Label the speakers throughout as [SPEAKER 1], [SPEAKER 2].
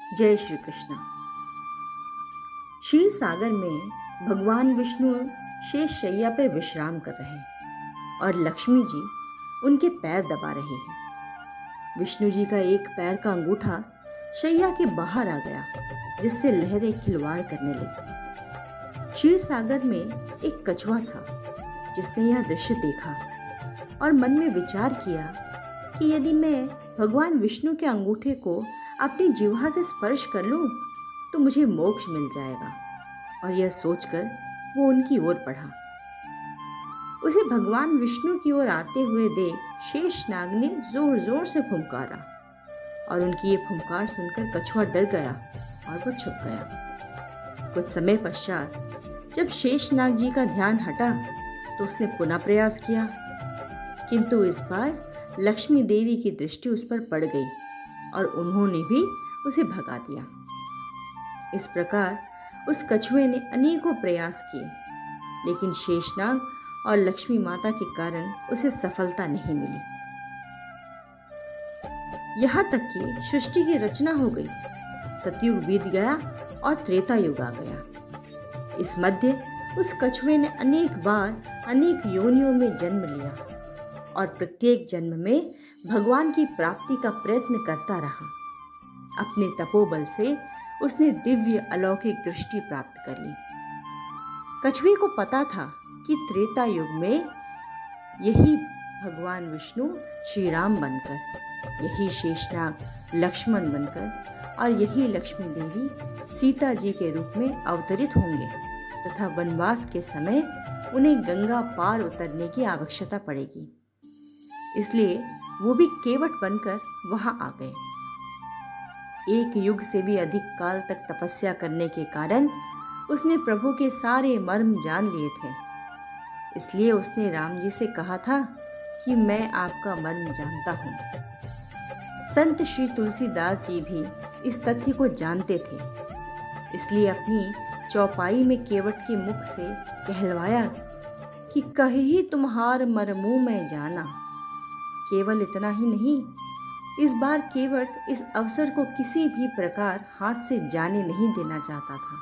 [SPEAKER 1] जय श्री कृष्ण। क्षीर सागर में भगवान विष्णु शेष शैया पर विश्राम कर रहे हैं और लक्ष्मी जी उनके पैर दबा रहे हैं। विष्णु जी का एक पैर का अंगूठा शैया के बाहर आ गया, जिससे लहरें खिलवाड़ करने लगी। क्षीर सागर में एक कछुआ था, जिसने यह दृश्य देखा और मन में विचार किया कि यदि मैं भगवान विष्णु के अंगूठे को अपनी जिह्वा से स्पर्श कर लूं तो मुझे मोक्ष मिल जाएगा। और यह सोचकर वो उनकी ओर बढ़ा। उसे भगवान विष्णु की ओर आते हुए देख शेषनाग ने जोर जोर से फुंकारा और उनकी ये फुंकार सुनकर कछुआ डर गया और वो छुप गया। कुछ समय पश्चात जब शेषनाग जी का ध्यान हटा तो उसने पुनः प्रयास किया, किंतु इस बार लक्ष्मी देवी की दृष्टि उस पर पड़ गई और उन्होंने भी उसे भगा दिया। इस प्रकार उस कछुए ने अनेकों प्रयास किए, लेकिन शेषनाग और लक्ष्मी माता के कारण उसे सफलता नहीं मिली। यहाँ तक कि सृष्टि की रचना हो गई, सतयुग बीत गया और त्रेता युग आ गया। इस मध्य उस कछुए ने अनेक बार अनेक योनियों में जन्म लिया और प्रत्येक जन्म में भगवान की प्राप्ति का प्रयत्न करता रहा। अपने तपोबल से उसने दिव्य अलौकिक दृष्टि प्राप्त कर ली। कछुए को पता था कि त्रेता युग में यही भगवान विष्णु श्री राम बनकर, यही शेषनाग लक्ष्मण बनकर और यही लक्ष्मी देवी सीता जी के रूप में अवतरित होंगे तथा वनवास के समय उन्हें गंगा पार उतरने की आवश्यकता पड़ेगी। इसलिए वो भी केवट बनकर वहां आ गए। एक युग से भी अधिक काल तक तपस्या करने के कारण उसने प्रभु के सारे मर्म जान लिए थे। इसलिए उसने राम जी से कहा था कि मैं आपका मर्म जानता हूँ। संत श्री तुलसीदास जी भी इस तथ्य को जानते थे, इसलिए अपनी चौपाई में केवट के मुख से कहलवाया कि कहीं तुम्हार मर्मू मैं जाना। केवल इतना ही नहीं, इस बार केवट इस अवसर को किसी भी प्रकार हाथ से जाने नहीं देना चाहता था।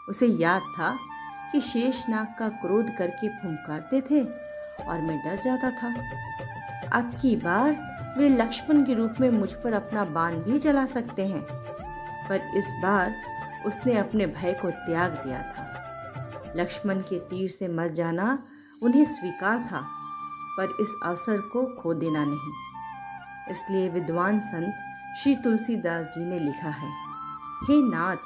[SPEAKER 1] उसे याद था कि शेषनाग का क्रोध करके फुंकारते थे और मैं डर जाता था। अब की बार वे लक्ष्मण के रूप में मुझ पर अपना बाण भी चला सकते हैं, पर इस बार उसने अपने भय को त्याग दिया था। लक्ष्मण के तीर से मर जाना उन्हें स्वीकार था, पर इस अवसर को खो देना नहीं। इसलिए विद्वान संत श्री तुलसीदास जी ने लिखा है, हे नाथ,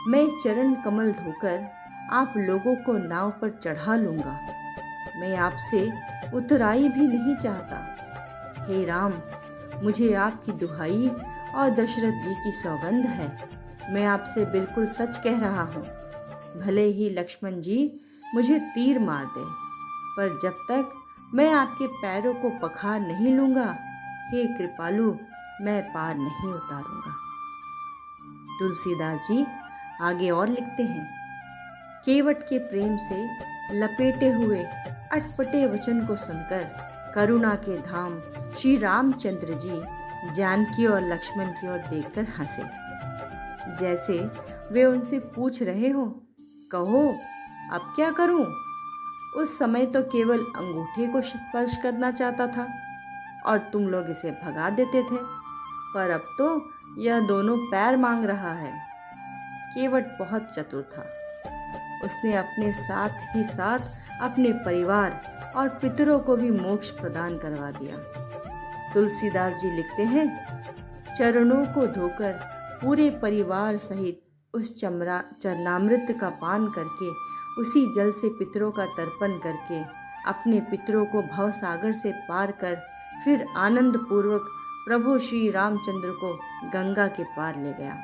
[SPEAKER 1] मैं चरण कमल धोकर आप लोगों को नाव पर चढ़ा लूंगा। मैं आपसे उतराई भी नहीं चाहता। हे राम, मुझे आपकी दुहाई और दशरथ जी की सौगंध है, मैं आपसे बिल्कुल सच कह रहा हूँ। भले ही लक्ष्मण जी मुझे तीर मार दे, पर जब तक मैं आपके पैरों को पखार नहीं लूंगा, हे कृपालु, मैं पार नहीं उतारूंगा। तुलसीदास जी आगे और लिखते हैं, केवट के प्रेम से लपेटे हुए अटपटे वचन को सुनकर करुणा के धाम श्री रामचंद्र जी जानकी और लक्ष्मण की ओर देखकर हंसे, जैसे वे उनसे पूछ रहे हो, कहो अब क्या करूं? उस समय तो केवल अंगूठे को स्पर्श करना चाहता था और तुम लोग इसे भगा देते थे, पर अब तो यह दोनों पैर मांग रहा है। केवट बहुत चतुर था। उसने अपने साथ ही साथ अपने परिवार और पितरों को भी मोक्ष प्रदान करवा दिया। तुलसीदास जी लिखते हैं, चरणों को धोकर पूरे परिवार सहित उस चरणामृत का पान करके, उसी जल से पितरों का तर्पण करके अपने पितरों को भवसागर से पार कर फिर आनंद पूर्वक प्रभु श्री रामचंद्र को गंगा के पार ले गया।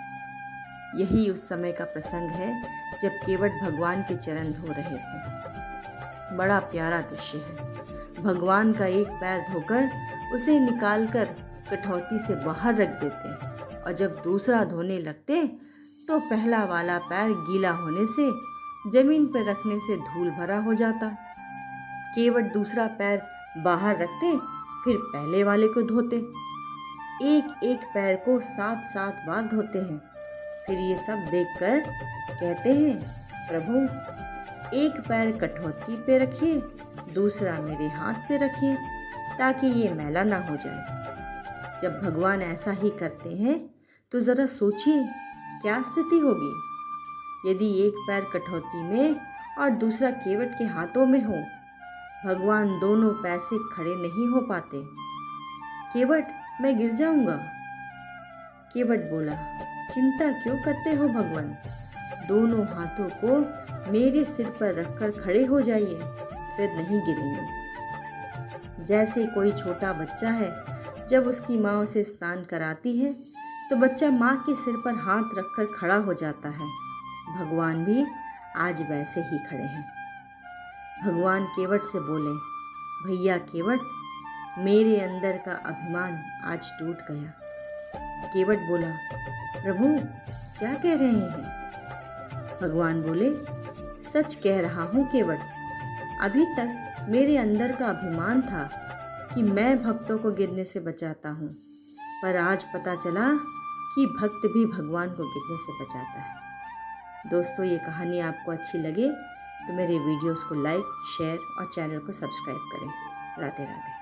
[SPEAKER 1] यही उस समय का प्रसंग है जब केवट भगवान के चरण धो रहे थे। बड़ा प्यारा दृश्य है। भगवान का एक पैर धोकर उसे निकालकर कठौती से बाहर रख देते और जब दूसरा धोने लगते तो पहला वाला पैर गीला होने से जमीन पर रखने से धूल भरा हो जाता। केवट दूसरा पैर बाहर रखते, फिर पहले वाले को धोते। एक एक पैर को 7-7 बार धोते हैं। फिर ये सब देखकर कहते हैं, प्रभु एक पैर कटौती पे रखिए, दूसरा मेरे हाथ पे रखिए, ताकि ये मैला ना हो जाए। जब भगवान ऐसा ही करते हैं तो ज़रा सोचिए क्या स्थिति होगी। यदि एक पैर कटौती में और दूसरा केवट के हाथों में हो, भगवान दोनों पैर से खड़े नहीं हो पाते। केवट, मैं गिर जाऊंगा। केवट बोला, चिंता क्यों करते हो भगवान, दोनों हाथों को मेरे सिर पर रखकर खड़े हो जाइए, फिर नहीं गिरेंगे। जैसे कोई छोटा बच्चा है, जब उसकी माँ उसे स्नान कराती है तो बच्चा माँ के सिर पर हाथ रखकर खड़ा हो जाता है। भगवान भी आज वैसे ही खड़े हैं। भगवान केवट से बोले, भैया केवट, मेरे अंदर का अभिमान आज टूट गया। केवट बोला, प्रभु क्या कह रहे हैं। भगवान बोले, सच कह रहा हूँ केवट, अभी तक मेरे अंदर का अभिमान था कि मैं भक्तों को गिरने से बचाता हूँ, पर आज पता चला कि भक्त भी भगवान को गिरने से बचाता है। दोस्तों, ये कहानी आपको अच्छी लगे तो मेरे वीडियोस को लाइक, शेयर और चैनल को सब्सक्राइब करें। राधे राधे।